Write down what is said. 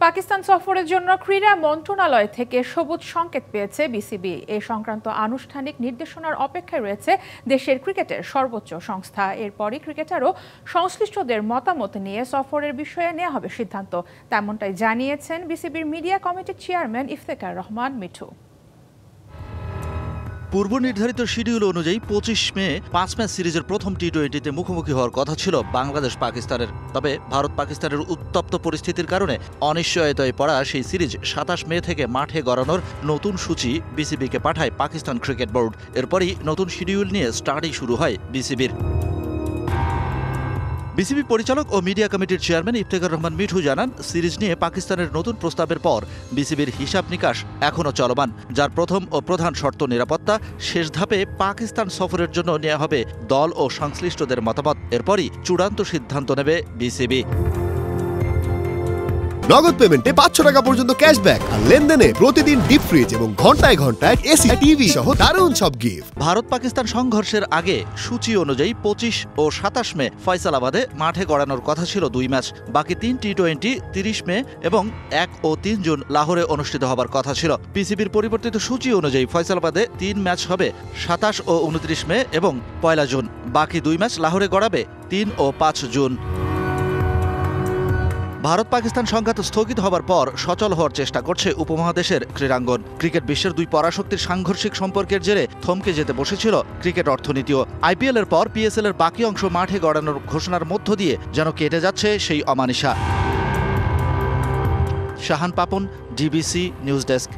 পাকিস্তান সফরের জন্য ক্রীড়া মন্ত্রণালয় থেকে সবুজ সংকেত পেয়েছে বিসিবি। এ সংক্রান্ত আনুষ্ঠানিক নির্দেশনার অপেক্ষায় রয়েছে দেশের ক্রিকেটের সর্বোচ্চ সংস্থা। এরপরই ক্রিকেটার ও সংশ্লিষ্টদের মতামত নিয়ে সফরের বিষয়ে নেওয়া হবে সিদ্ধান্ত, তেমনটাই জানিয়েছেন বিসিবির মিডিয়া কমিটির চেয়ারম্যান ইফতেখার রহমান মিঠু। পূর্ব নির্ধারিত শিডিউল অনুযায়ী ২৫ মে ৫ ম্যাচ সিরিজের প্রথম টি-20তে মুখোমুখি হওয়ার কথা ছিল বাংলাদেশ পাকিস্তানের। তবে ভারত পাকিস্তানের উত্তপ্ত পরিস্থিতির কারণে অনিশ্চয়তায় পড়া সেই সিরিজ ২৭ মে থেকে মাঠে গড়ানোর নতুন সূচি বিসিবিকে পাঠায় পাকিস্তান ক্রিকেট বোর্ড। এরপরই নতুন শিডিউল নিয়ে স্টাডি শুরু হয় বিসিবির। বিসিবি পরিচালক ও মিডিয়া কমিটির চেয়ারম্যান ইফতেখার রহমান মিঠু জানান, সিরিজ নিয়ে পাকিস্তানের নতুন প্রস্তাবের পর বিসিবির হিসাব নিকাশ এখনও চলমান, যার প্রথম ও প্রধান শর্ত নিরাপত্তা। শেষ ধাপে পাকিস্তান সফরের জন্য নেওয়া হবে দল ও সংশ্লিষ্টদের মতামত। এরপরই চূড়ান্ত সিদ্ধান্ত নেবে বিসিবি। নগদ পেমেন্টে ৫০০ টাকা পর্যন্ত ক্যাশব্যাক আর লেনদেনে প্রতিদিন ডিপ ফ্রিজ এবং ঘন্টায় ঘন্টায় এসি টিভি সহ দারুণ সব গিফট। ভারত পাকিস্তান সংঘর্ষের আগে সূচি অনুযায়ী ২৫ ও ২৭ মে ফয়সালাবাদে মাঠে গড়ানোর কথা ছিল ২ ম্যাচ। বাকি ৩ টি-20 ৩০ মে এবং ১ ও ৩ জুন লাহোরে অনুষ্ঠিত হবার কথা ছিল। বিসিবির পরিবর্তিত সূচি অনুযায়ী ফয়সালাবাদে ৩ ম্যাচ হবে ২৭ ও ২৯ মে এবং ১ জুন। বাকি ২ ম্যাচ লাহোরে গড়াবে ৩ ও ৫ জুন। ভারত পাকিস্তান সংঘাত স্থগিত হবার পর সচল হওয়ার চেষ্টা করছে উপমহাদেশের ক্রীড়াঙ্গন। ক্রিকেট বিশ্বের দুই পরাশক্তির সাংঘর্ষিক সম্পর্কের জেরে থমকে যেতে বসেছিল ক্রিকেট অর্থনীতিও। আইপিএল এর পর পিএসএল এর বাকি অংশ মাঠে গড়ানোর ঘোষণার মধ্য দিয়ে যেন কেটে যাচ্ছে সেই অমানিশা। Shahan Papon, DBC news desk.